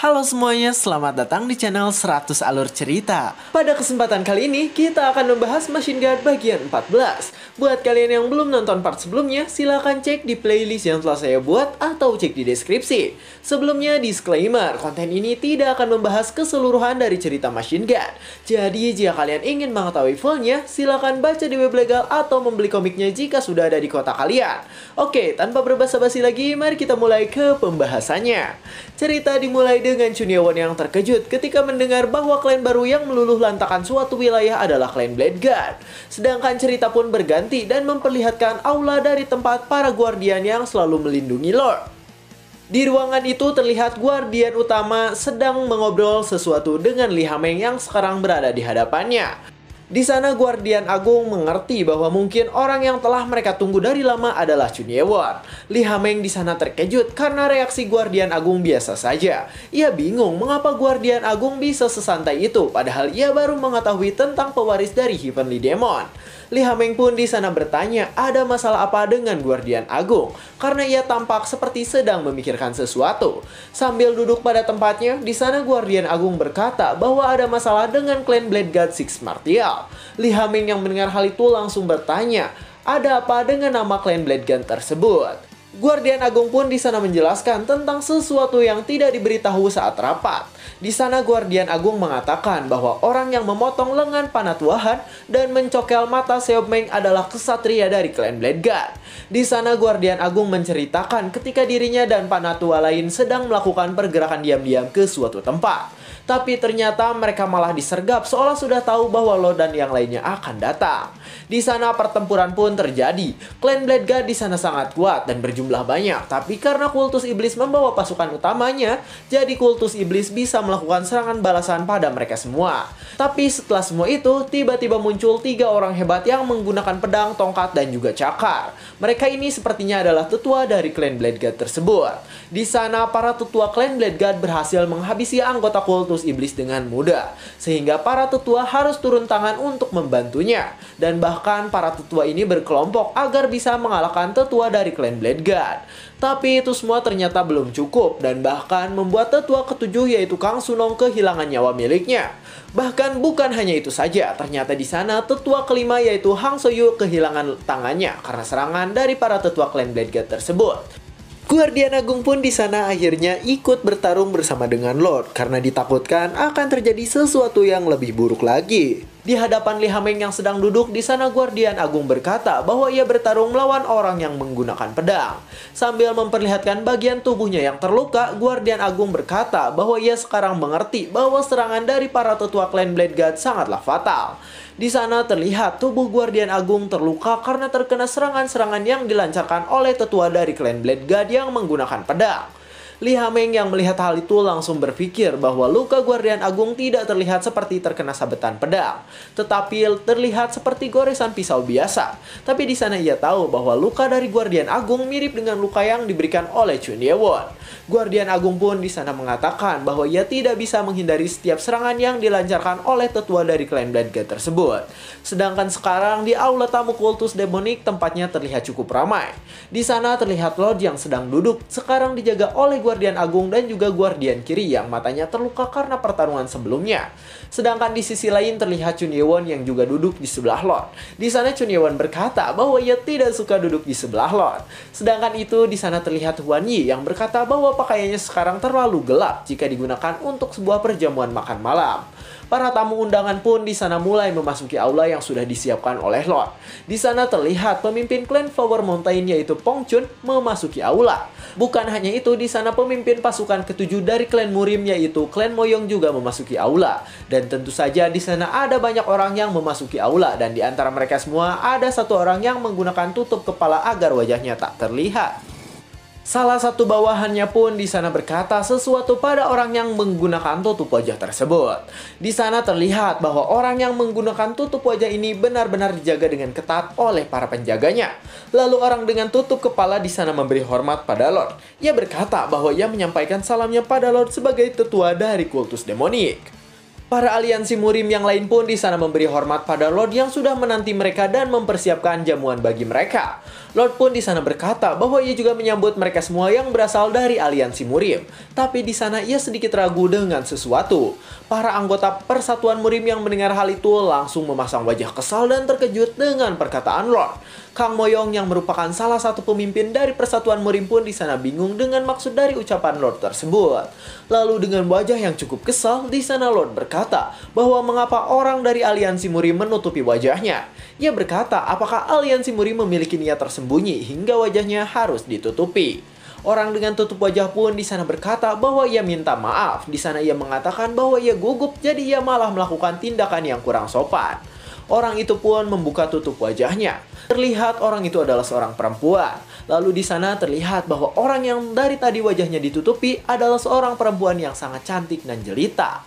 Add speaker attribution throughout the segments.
Speaker 1: Halo semuanya, selamat datang di channel 100 Alur Cerita. Pada kesempatan kali ini, kita akan membahas Machine Guard bagian 14. Buat kalian yang belum nonton part sebelumnya, silahkan cek di playlist yang telah saya buat atau cek di deskripsi. Sebelumnya, disclaimer, konten ini tidak akan membahas keseluruhan dari cerita Machine Guard. Jadi, jika kalian ingin mengetahui fullnya, silahkan baca di web legal atau membeli komiknya jika sudah ada di kota kalian. Oke, tanpa berbasa-basi lagi, mari kita mulai ke pembahasannya. Cerita dimulai dengan Chun Ye-won yang terkejut ketika mendengar bahwa klan baru yang meluluh lantakan suatu wilayah adalah klan Blade Guard. Sedangkan cerita pun berganti dan memperlihatkan aula dari tempat para guardian yang selalu melindungi Lord. Di ruangan itu terlihat guardian utama sedang mengobrol sesuatu dengan Lee Ha-meng yang sekarang berada di hadapannya. Di sana Guardian Agung mengerti bahwa mungkin orang yang telah mereka tunggu dari lama adalah Chun Ye-won. Lee Ha-meng di sana terkejut karena reaksi Guardian Agung biasa saja. Ia bingung mengapa Guardian Agung bisa sesantai itu, padahal ia baru mengetahui tentang pewaris dari Heavenly Demon. Lee Ha-meng pun di sana bertanya ada masalah apa dengan Guardian Agung, karena ia tampak seperti sedang memikirkan sesuatu. Sambil duduk pada tempatnya, di sana Guardian Agung berkata bahwa ada masalah dengan klan Blade Guard Six Martial. Lee Ha-meng yang mendengar hal itu langsung bertanya, ada apa dengan nama klan Blade Guard tersebut? Guardian Agung pun di sana menjelaskan tentang sesuatu yang tidak diberitahu saat rapat. Di sana Guardian Agung mengatakan bahwa orang yang memotong lengan Panatuahan dan mencokel mata Seop Meng adalah kesatria dari klan Blade Guard. Di sana Guardian Agung menceritakan ketika dirinya dan Panatua lain sedang melakukan pergerakan diam-diam ke suatu tempat. Tapi ternyata mereka malah disergap seolah sudah tahu bahwa Lord dan yang lainnya akan datang. Di sana pertempuran pun terjadi. Klan Blade Guard di sana sangat kuat dan berjumlah banyak. Tapi karena kultus iblis membawa pasukan utamanya, jadi kultus iblis bisa melakukan serangan balasan pada mereka semua. Tapi setelah semua itu, tiba-tiba muncul 3 orang hebat yang menggunakan pedang, tongkat, dan juga cakar. Mereka ini sepertinya adalah tetua dari klan Blade Guard tersebut. Di sana para tetua klan Blade Guard berhasil menghabisi anggota kultus iblis dengan mudah, sehingga para tetua harus turun tangan untuk membantunya. Dan bahkan para tetua ini berkelompok agar bisa mengalahkan tetua dari klan Blade Guard. Tapi itu semua ternyata belum cukup dan bahkan membuat tetua ketujuh yaitu Kang Sunong kehilangan nyawa miliknya. Bahkan bukan hanya itu saja, ternyata di sana tetua kelima yaitu Hang Soyu kehilangan tangannya karena serangan dari para tetua klan Blade Guard tersebut. Guardian Agung pun di sana akhirnya ikut bertarung bersama dengan Lord karena ditakutkan akan terjadi sesuatu yang lebih buruk lagi. Di hadapan Lee Ha-meng yang sedang duduk di sana Guardian Agung berkata bahwa ia bertarung melawan orang yang menggunakan pedang. Sambil memperlihatkan bagian tubuhnya yang terluka, Guardian Agung berkata bahwa ia sekarang mengerti bahwa serangan dari para tetua klan Blade Guard sangatlah fatal. Di sana terlihat tubuh Guardian Agung terluka karena terkena serangan-serangan yang dilancarkan oleh tetua dari klan Blade Guard yang menggunakan pedang. Lee Ha-meng yang melihat hal itu langsung berpikir bahwa luka Guardian Agung tidak terlihat seperti terkena sabetan pedang, tetapi terlihat seperti goresan pisau biasa. Tapi di sana ia tahu bahwa luka dari Guardian Agung mirip dengan luka yang diberikan oleh Chun Ye-won. Guardian Agung pun di sana mengatakan bahwa ia tidak bisa menghindari setiap serangan yang dilancarkan oleh tetua dari klan Blade Guard tersebut. Sedangkan sekarang di aula tamu kultus demonik tempatnya terlihat cukup ramai. Di sana terlihat Lord yang sedang duduk sekarang dijaga oleh Guardian Agung dan juga Guardian Kiri yang matanya terluka karena pertarungan sebelumnya. Sedangkan di sisi lain terlihat Chun Ye-won yang juga duduk di sebelah Lord. Di sana Chun Ye-won berkata bahwa ia tidak suka duduk di sebelah Lord. Sedangkan itu di sana terlihat Huan Yi yang berkata bahwa pakaiannya sekarang terlalu gelap jika digunakan untuk sebuah perjamuan makan malam. Para tamu undangan pun di sana mulai memasuki aula yang sudah disiapkan oleh Lord. Di sana terlihat pemimpin klan Flower Mountain yaitu Pong Chun memasuki aula. Bukan hanya itu, di sana pemimpin pasukan ketujuh dari klan Murim yaitu klan Moyong juga memasuki aula. Dan tentu saja di sana ada banyak orang yang memasuki aula dan di antara mereka semua ada satu orang yang menggunakan tutup kepala agar wajahnya tak terlihat. Salah satu bawahannya pun di sana berkata sesuatu pada orang yang menggunakan tutup wajah tersebut. Di sana terlihat bahwa orang yang menggunakan tutup wajah ini benar-benar dijaga dengan ketat oleh para penjaganya. Lalu orang dengan tutup kepala di sana memberi hormat pada Lord. Ia berkata bahwa ia menyampaikan salamnya pada Lord sebagai tetua dari kultus demonik. Para aliansi murim yang lain pun di sana memberi hormat pada Lord yang sudah menanti mereka dan mempersiapkan jamuan bagi mereka. Lord pun di sana berkata bahwa ia juga menyambut mereka semua yang berasal dari aliansi murim. Tapi di sana ia sedikit ragu dengan sesuatu. Para anggota persatuan murim yang mendengar hal itu langsung memasang wajah kesal dan terkejut dengan perkataan Lord. Kang Moyong yang merupakan salah satu pemimpin dari persatuan murim pun di sana bingung dengan maksud dari ucapan Lord tersebut. Lalu dengan wajah yang cukup kesal, di sana Lord berkata bahwa mengapa orang dari aliansi murim menutupi wajahnya. Ia berkata apakah aliansi murim memiliki niat tersembunyi hingga wajahnya harus ditutupi. Orang dengan tutup wajah pun di sana berkata bahwa ia minta maaf. Di sana ia mengatakan bahwa ia gugup, jadi ia malah melakukan tindakan yang kurang sopan. Orang itu pun membuka tutup wajahnya. Terlihat orang itu adalah seorang perempuan. Lalu di sana terlihat bahwa orang yang dari tadi wajahnya ditutupi adalah seorang perempuan yang sangat cantik dan jelita.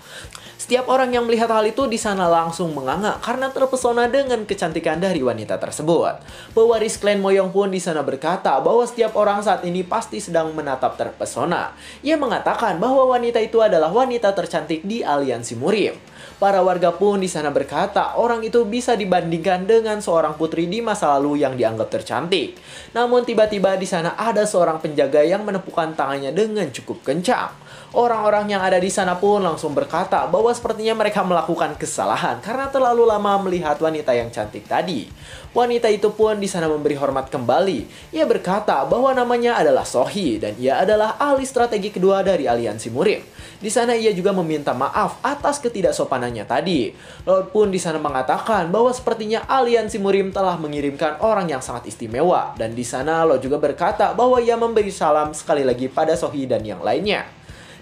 Speaker 1: Setiap orang yang melihat hal itu di sana langsung menganga karena terpesona dengan kecantikan dari wanita tersebut. Pewaris klan Moyong pun di sana berkata bahwa setiap orang saat ini pasti sedang menatap terpesona. Ia mengatakan bahwa wanita itu adalah wanita tercantik di aliansi murim. Para warga pun di sana berkata orang itu bisa dibandingkan dengan seorang putri di masa lalu yang dianggap tercantik. Namun tiba-tiba di sana ada seorang penjaga yang menepukkan tangannya dengan cukup kencang. Orang-orang yang ada di sana pun langsung berkata bahwa sepertinya mereka melakukan kesalahan karena terlalu lama melihat wanita yang cantik tadi. Wanita itu pun di sana memberi hormat kembali. Ia berkata bahwa namanya adalah Sohee dan ia adalah ahli strategi kedua dari aliansi murim. Di sana ia juga meminta maaf atas ketidaksopanannya tadi. Lord pun di sana mengatakan bahwa sepertinya aliansi murim telah mengirimkan orang yang sangat istimewa. Dan di sana Lord juga berkata bahwa ia memberi salam sekali lagi pada Sohee dan yang lainnya.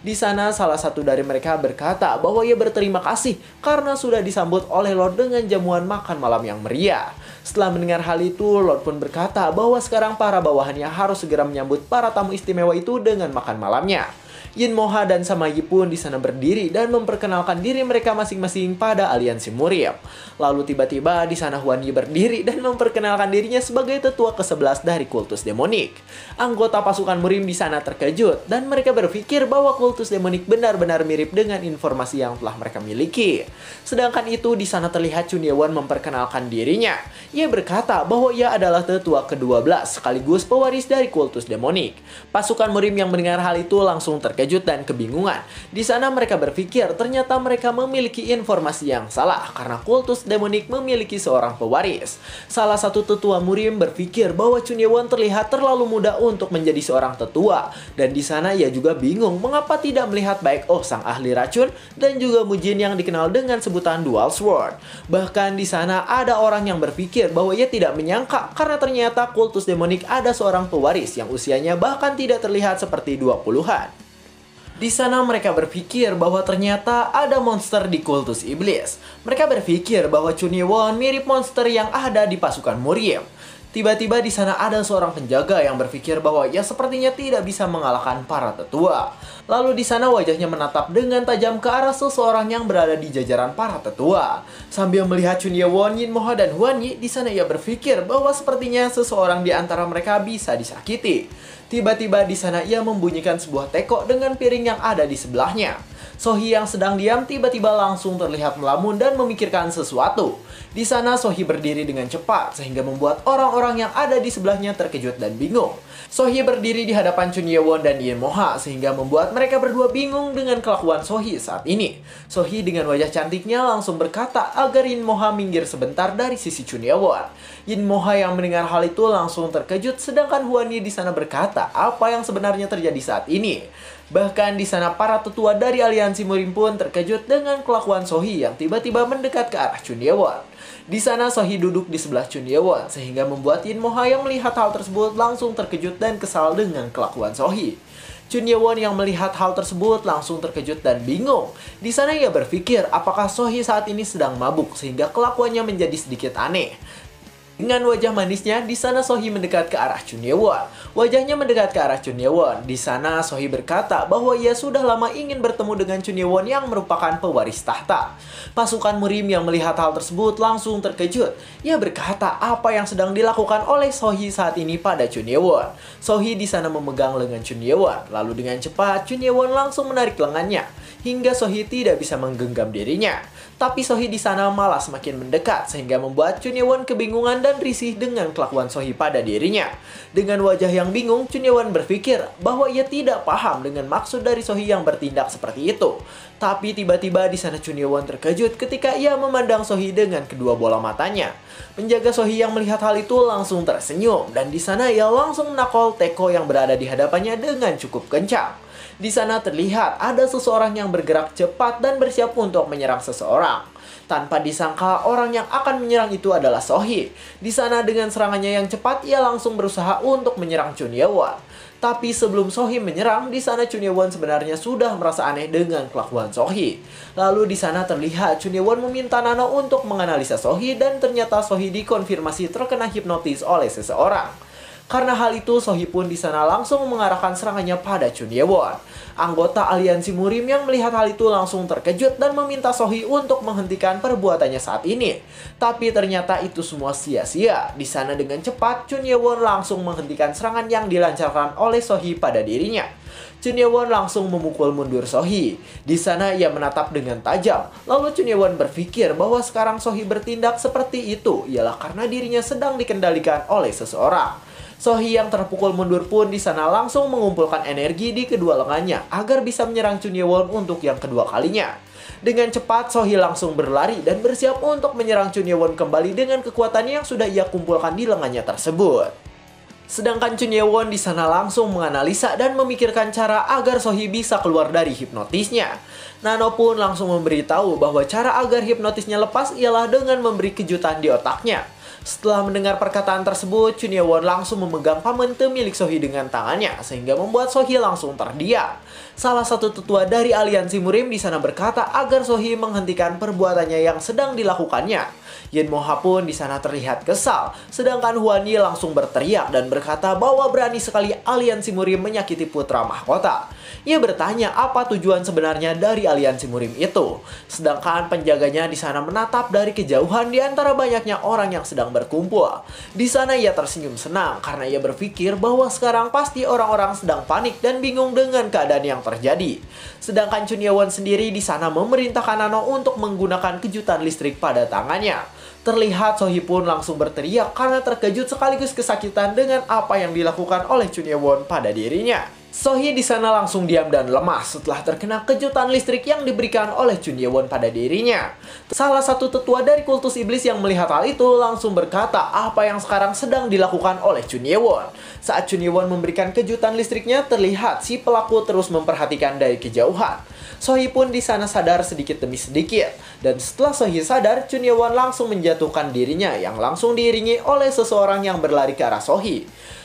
Speaker 1: Di sana salah satu dari mereka berkata bahwa ia berterima kasih karena sudah disambut oleh Lord dengan jamuan makan malam yang meriah. Setelah mendengar hal itu, Lord pun berkata bahwa sekarang para bawahannya harus segera menyambut para tamu istimewa itu dengan makan malamnya. Yin Moha dan Samayi pun di sana berdiri dan memperkenalkan diri mereka masing-masing pada aliansi murim. Lalu tiba-tiba di sana Huan Yi berdiri dan memperkenalkan dirinya sebagai tetua ke-11 dari kultus demonik. Anggota pasukan murim di sana terkejut dan mereka berpikir bahwa kultus demonik benar-benar mirip dengan informasi yang telah mereka miliki. Sedangkan itu di sana terlihat Chun Ye-won memperkenalkan dirinya. Ia berkata bahwa ia adalah tetua ke-12 sekaligus pewaris dari kultus demonik. Pasukan murim yang mendengar hal itu langsung terkejut dan kebingungan. Di sana mereka berpikir ternyata mereka memiliki informasi yang salah karena kultus demonik memiliki seorang pewaris. Salah satu tetua murim berpikir bahwa Chun Ye-won terlihat terlalu muda untuk menjadi seorang tetua dan di sana ia juga bingung mengapa tidak melihat baik sang ahli racun dan juga Mujin yang dikenal dengan sebutan Dual Sword. Bahkan di sana ada orang yang berpikir bahwa ia tidak menyangka karena ternyata kultus demonik ada seorang pewaris yang usianya bahkan tidak terlihat seperti 20-an. Di sana mereka berpikir bahwa ternyata ada monster di kultus iblis. Mereka berpikir bahwa Chun Ye-won mirip monster yang ada di pasukan murim. Tiba-tiba di sana ada seorang penjaga yang berpikir bahwa ia sepertinya tidak bisa mengalahkan para tetua. Lalu di sana wajahnya menatap dengan tajam ke arah seseorang yang berada di jajaran para tetua. Sambil melihat Chun Ye-won, Yin Moha, dan Huan Yi, di sana ia berpikir bahwa sepertinya seseorang di antara mereka bisa disakiti. Tiba-tiba di sana ia membunyikan sebuah teko dengan piring yang ada di sebelahnya. Sohee yang sedang diam tiba-tiba langsung terlihat melamun dan memikirkan sesuatu. Di sana Sohee berdiri dengan cepat sehingga membuat orang-orang yang ada di sebelahnya terkejut dan bingung. Sohee berdiri di hadapan Chun Ye-won dan Yin Moha sehingga membuat mereka berdua bingung dengan kelakuan Sohee saat ini. Sohee dengan wajah cantiknya langsung berkata agar Yin Moha minggir sebentar dari sisi Chun Ye-won. Yin Moha yang mendengar hal itu langsung terkejut sedangkan Huan Yi di sana berkata apa yang sebenarnya terjadi saat ini. Bahkan di sana para tetua dari aliansi murim pun terkejut dengan kelakuan Sohee yang tiba-tiba mendekat ke arah Chun Ye-won. Di sana Sohee duduk di sebelah Chun Ye-won sehingga membuat Yin Moha yang melihat hal tersebut langsung terkejut dan kesal dengan kelakuan Sohee. Chun Ye-won yang melihat hal tersebut langsung terkejut dan bingung. Di sana ia berpikir apakah Sohee saat ini sedang mabuk sehingga kelakuannya menjadi sedikit aneh. Dengan wajah manisnya, di sana Sohee mendekat ke arah Chun Ye-won. Wajahnya mendekat ke arah Chun Ye-won. Di sana Sohee berkata bahwa ia sudah lama ingin bertemu dengan Chun Ye-won yang merupakan pewaris tahta. Pasukan murim yang melihat hal tersebut langsung terkejut. Ia berkata apa yang sedang dilakukan oleh Sohee saat ini pada Chun Ye-won. Sohee di sana memegang lengan Chun Ye-won. Lalu dengan cepat Chun Ye-won langsung menarik lengannya. hingga Sohee tidak bisa menggenggam dirinya. Tapi Sohee di sana malah semakin mendekat sehingga membuat Chun Ye-won kebingungan dan risih dengan kelakuan Sohee pada dirinya. Dengan wajah yang bingung, Chun Ye-won berpikir bahwa ia tidak paham dengan maksud dari Sohee yang bertindak seperti itu. Tapi tiba-tiba di sana Chun Ye-won terkejut ketika ia memandang Sohee dengan kedua bola matanya. Penjaga Sohee yang melihat hal itu langsung tersenyum dan di sana ia langsung menakol Taeko yang berada di hadapannya dengan cukup kencang. Di sana terlihat ada seseorang yang bergerak cepat dan bersiap untuk menyerang seseorang. Tanpa disangka orang yang akan menyerang itu adalah Sohee. Di sana dengan serangannya yang cepat ia langsung berusaha untuk menyerang Chun Ye-won. Tapi sebelum Sohee menyerang, di sana Chun Ye-won sebenarnya sudah merasa aneh dengan kelakuan Sohee. Lalu di sana terlihat Chun Ye-won meminta Nano untuk menganalisa Sohee dan ternyata Sohee dikonfirmasi terkena hipnotis oleh seseorang. Karena hal itu, Sohee pun di sana langsung mengarahkan serangannya pada Chun Ye-won. Anggota aliansi Murim yang melihat hal itu langsung terkejut dan meminta Sohee untuk menghentikan perbuatannya saat ini. Tapi ternyata itu semua sia-sia. Di sana dengan cepat, Chun Ye-won langsung menghentikan serangan yang dilancarkan oleh Sohee pada dirinya. Chun Ye-won langsung memukul mundur Sohee. Di sana ia menatap dengan tajam. Lalu Chun Ye-won berpikir bahwa sekarang Sohee bertindak seperti itu ialah karena dirinya sedang dikendalikan oleh seseorang. Sohee yang terpukul mundur pun di sana langsung mengumpulkan energi di kedua lengannya agar bisa menyerang Chun Ye-won untuk yang kedua kalinya. Dengan cepat, Sohee langsung berlari dan bersiap untuk menyerang Chun Ye-won kembali dengan kekuatannya yang sudah ia kumpulkan di lengannya tersebut. Sedangkan Chun Ye-won di sana langsung menganalisa dan memikirkan cara agar Sohee bisa keluar dari hipnotisnya. Nano pun langsung memberitahu bahwa cara agar hipnotisnya lepas ialah dengan memberi kejutan di otaknya. Setelah mendengar perkataan tersebut, Chun Ye-won langsung memegang pamente milik Sohee dengan tangannya, sehingga membuat Sohee langsung terdiam. Salah satu tetua dari aliansi Murim di sana berkata agar Sohee menghentikan perbuatannya yang sedang dilakukannya. Yin Moha pun di sana terlihat kesal, sedangkan Hwan Yi langsung berteriak dan berkata bahwa berani sekali aliansi Murim menyakiti putra mahkota. Ia bertanya apa tujuan sebenarnya dari aliansi Murim itu. Sedangkan penjaganya di sana menatap dari kejauhan di antara banyaknya orang yang sedang berkumpul. Di sana ia tersenyum senang karena ia berpikir bahwa sekarang pasti orang-orang sedang panik dan bingung dengan keadaan yang terjadi. Sedangkan Chun Ye-won sendiri di sana memerintahkan Nano untuk menggunakan kejutan listrik pada tangannya. Terlihat Sohee pun langsung berteriak karena terkejut sekaligus kesakitan dengan apa yang dilakukan oleh Chun Ye-won pada dirinya. Sohee di sana langsung diam dan lemas setelah terkena kejutan listrik yang diberikan oleh Chun Ye-won pada dirinya. Salah satu tetua dari kultus iblis yang melihat hal itu langsung berkata apa yang sekarang sedang dilakukan oleh Chun Ye-won. Saat Chun Ye-won memberikan kejutan listriknya, terlihat si pelaku terus memperhatikan dari kejauhan. Sohee pun di sana sadar sedikit demi sedikit. Dan setelah Sohee sadar, Chun Ye-won langsung menjatuhkan dirinya yang langsung diiringi oleh seseorang yang berlari ke arah Sohee.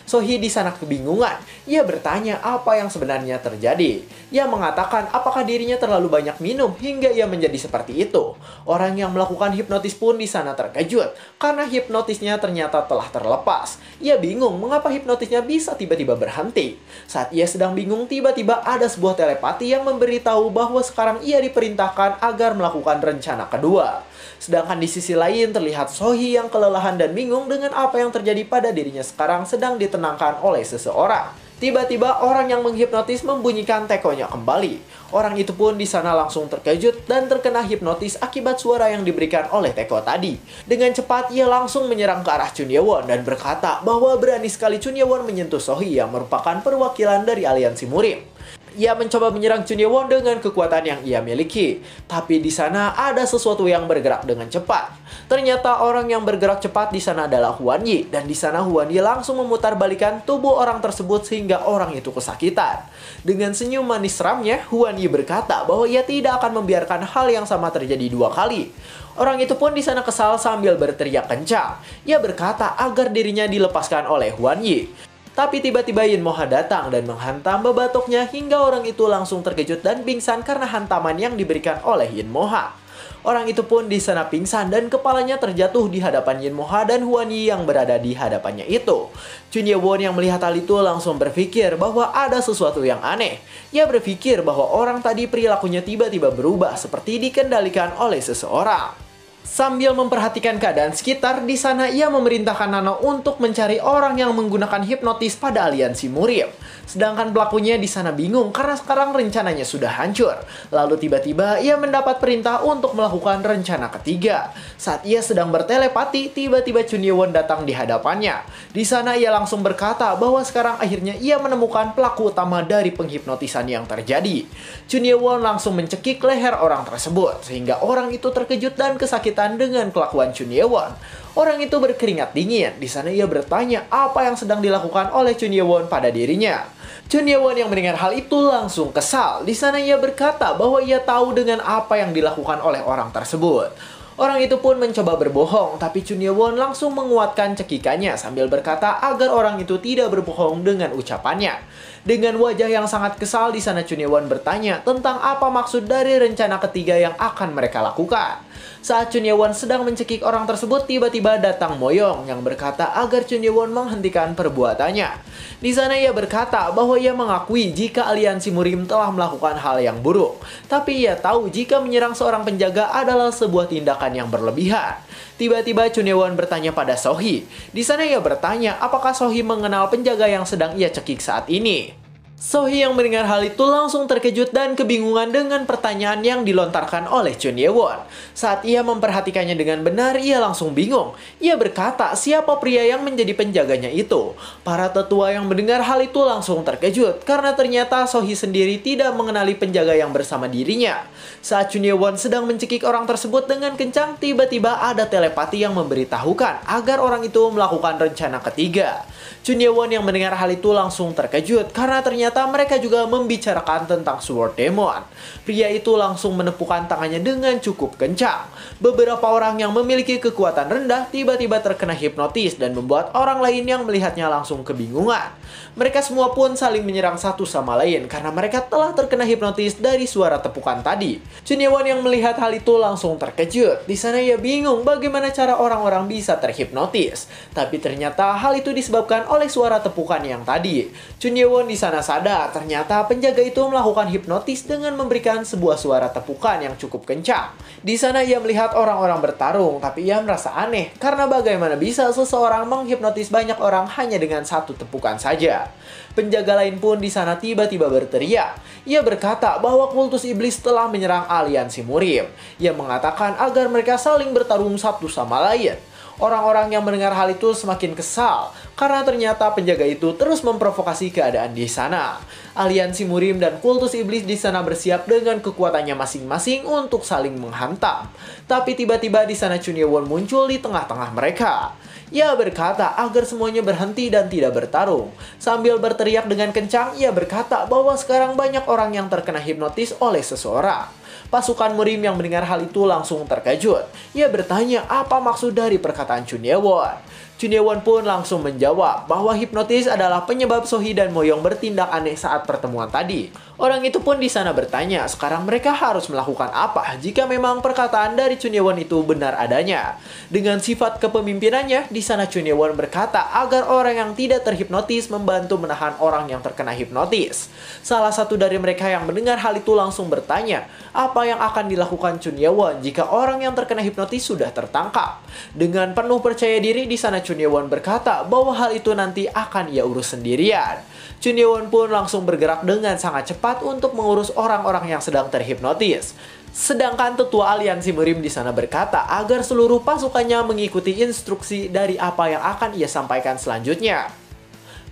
Speaker 1: Sohee di sana kebingungan. Ia bertanya apa yang sebenarnya terjadi. Ia mengatakan apakah dirinya terlalu banyak minum hingga ia menjadi seperti itu. Orang yang melakukan hipnotis pun di sana terkejut karena hipnotisnya ternyata telah terlepas. Ia bingung mengapa hipnotisnya bisa tiba-tiba berhenti. Saat ia sedang bingung, tiba-tiba ada sebuah telepati yang memberitahu bahwa sekarang ia diperintahkan agar melakukan rencana kedua. Sedangkan di sisi lain terlihat Sohee yang kelelahan dan bingung dengan apa yang terjadi pada dirinya sekarang sedang ditenangkan oleh seseorang. Tiba-tiba orang yang menghipnotis membunyikan tekonya kembali. Orang itu pun di sana langsung terkejut dan terkena hipnotis akibat suara yang diberikan oleh teko tadi. Dengan cepat ia langsung menyerang ke arah Chun Ye-won dan berkata bahwa berani sekali Chun Ye-won menyentuh Sohee yang merupakan perwakilan dari aliansi Murim. Ia mencoba menyerang Chun Ye-won dengan kekuatan yang ia miliki. Tapi di sana ada sesuatu yang bergerak dengan cepat. Ternyata orang yang bergerak cepat di sana adalah Hwan Yi. Dan di sana Hwan Yi langsung memutarbalikan tubuh orang tersebut sehingga orang itu kesakitan. Dengan senyum manis seramnya, Hwan Yi berkata bahwa ia tidak akan membiarkan hal yang sama terjadi dua kali. Orang itu pun di sana kesal sambil berteriak kencang. Ia berkata agar dirinya dilepaskan oleh Hwan Yi. Tapi tiba-tiba Yin Moha datang dan menghantam babatoknya hingga orang itu langsung terkejut dan pingsan karena hantaman yang diberikan oleh Yin Moha. Orang itu pun di sana pingsan dan kepalanya terjatuh di hadapan Yin Moha dan Hwan Yi yang berada di hadapannya itu. Chun Ye-won yang melihat hal itu langsung berpikir bahwa ada sesuatu yang aneh. Ia berpikir bahwa orang tadi perilakunya tiba-tiba berubah seperti dikendalikan oleh seseorang. Sambil memperhatikan keadaan sekitar, di sana ia memerintahkan Nano untuk mencari orang yang menggunakan hipnotis pada aliansi Murim. Sedangkan pelakunya di sana bingung karena sekarang rencananya sudah hancur. Lalu tiba-tiba ia mendapat perintah untuk melakukan rencana ketiga. Saat ia sedang bertelepati, tiba-tiba Chun Ye-won datang di hadapannya. Di sana ia langsung berkata bahwa sekarang akhirnya ia menemukan pelaku utama dari penghipnotisan yang terjadi. Chun Ye-won langsung mencekik leher orang tersebut sehingga orang itu terkejut dan kesakitan dengan kelakuan Chun Ye-won. Orang itu berkeringat dingin. Di sana ia bertanya apa yang sedang dilakukan oleh Chun Ye-won pada dirinya. Chun Ye-won yang mendengar hal itu langsung kesal. Di sana ia berkata bahwa ia tahu dengan apa yang dilakukan oleh orang tersebut. Orang itu pun mencoba berbohong, tapi Chun Ye-won langsung menguatkan cekikannya sambil berkata agar orang itu tidak berbohong dengan ucapannya. Dengan wajah yang sangat kesal, di sana Chun Ye-won bertanya tentang apa maksud dari rencana ketiga yang akan mereka lakukan. Saat Chun Ye-won sedang mencekik orang tersebut, tiba-tiba datang Moyong yang berkata agar Chun Ye-won menghentikan perbuatannya. Di sana ia berkata bahwa ia mengakui jika aliansi Murim telah melakukan hal yang buruk. Tapi ia tahu jika menyerang seorang penjaga adalah sebuah tindakan yang berlebihan. Tiba-tiba Chun Ye-won bertanya pada Sohee. Di sana ia bertanya apakah Sohee mengenal penjaga yang sedang ia cekik saat ini. Sohee yang mendengar hal itu langsung terkejut dan kebingungan dengan pertanyaan yang dilontarkan oleh Chun Ye-won. Saat ia memperhatikannya dengan benar, ia langsung bingung. Ia berkata siapa pria yang menjadi penjaganya itu. Para tetua yang mendengar hal itu langsung terkejut karena ternyata Sohee sendiri tidak mengenali penjaga yang bersama dirinya. Saat Chun Ye-won sedang mencekik orang tersebut dengan kencang, tiba-tiba ada telepati yang memberitahukan agar orang itu melakukan rencana ketiga. Chun Ye-won yang mendengar hal itu langsung terkejut karena ternyata mereka juga membicarakan tentang Sword Demon. Pria itu langsung menepukkan tangannya dengan cukup kencang. Beberapa orang yang memiliki kekuatan rendah tiba-tiba terkena hipnotis dan membuat orang lain yang melihatnya langsung kebingungan. Mereka semua pun saling menyerang satu sama lain karena mereka telah terkena hipnotis dari suara tepukan tadi. Chun Ye-won yang melihat hal itu langsung terkejut. Di sana ia bingung bagaimana cara orang-orang bisa terhipnotis. Tapi ternyata hal itu disebabkan oleh suara tepukan yang tadi. Chun Ye-won di sana sadar ternyata penjaga itu melakukan hipnotis dengan memberikan sebuah suara tepukan yang cukup kencang. Di sana ia melihat orang-orang bertarung, tapi ia merasa aneh karena bagaimana bisa seseorang menghipnotis banyak orang hanya dengan satu tepukan saja. Penjaga lain pun di sana tiba-tiba berteriak. Ia berkata bahwa kultus iblis telah menyerang aliansi Murim. Ia mengatakan agar mereka saling bertarung satu sama lain. Orang-orang yang mendengar hal itu semakin kesal karena ternyata penjaga itu terus memprovokasi keadaan di sana. Aliansi Murim dan kultus iblis di sana bersiap dengan kekuatannya masing-masing untuk saling menghantam. Tapi tiba-tiba di sana Chun Ye-won muncul di tengah-tengah mereka. Ia berkata agar semuanya berhenti dan tidak bertarung. Sambil berteriak dengan kencang, ia berkata bahwa sekarang banyak orang yang terkena hipnotis oleh seseorang. Pasukan Murim yang mendengar hal itu langsung terkejut. Ia bertanya apa maksud dari perkataan Chun Ye-won. Chun Ye-won pun langsung menjawab bahwa hipnotis adalah penyebab Sohee dan Moyong bertindak aneh saat pertemuan tadi. Orang itu pun di sana bertanya, sekarang mereka harus melakukan apa jika memang perkataan dari Chun Ye-won itu benar adanya. Dengan sifat kepemimpinannya, di sana Chun Ye-won berkata agar orang yang tidak terhipnotis membantu menahan orang yang terkena hipnotis. Salah satu dari mereka yang mendengar hal itu langsung bertanya, apa yang akan dilakukan Chun Ye-won jika orang yang terkena hipnotis sudah tertangkap? Dengan penuh percaya diri, di sana Chun Ye-won berkata bahwa hal itu nanti akan ia urus sendirian. Chun Ye-won pun langsung bergerak dengan sangat cepat untuk mengurus orang-orang yang sedang terhipnotis. Sedangkan tetua aliansi Murim di sana berkata agar seluruh pasukannya mengikuti instruksi dari apa yang akan ia sampaikan selanjutnya.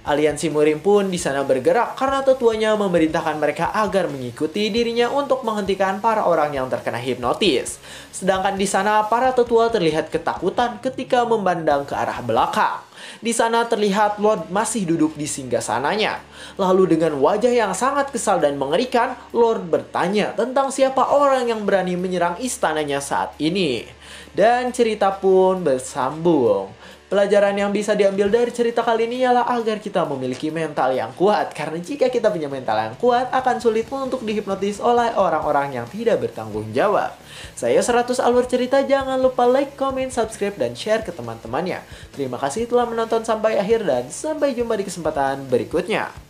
Speaker 1: Aliansi Murim pun di sana bergerak karena tetuanya memerintahkan mereka agar mengikuti dirinya untuk menghentikan para orang yang terkena hipnotis. Sedangkan di sana para tetua terlihat ketakutan ketika memandang ke arah belakang. Di sana terlihat Lord masih duduk di singgasananya. Lalu dengan wajah yang sangat kesal dan mengerikan, Lord bertanya tentang siapa orang yang berani menyerang istananya saat ini. Dan cerita pun bersambung. Pelajaran yang bisa diambil dari cerita kali ini ialah agar kita memiliki mental yang kuat. Karena jika kita punya mental yang kuat, akan sulit untuk dihipnotis oleh orang-orang yang tidak bertanggung jawab. Saya 100 Alur Cerita, jangan lupa like, comment, subscribe, dan share ke teman-temannya. Terima kasih telah menonton sampai akhir dan sampai jumpa di kesempatan berikutnya.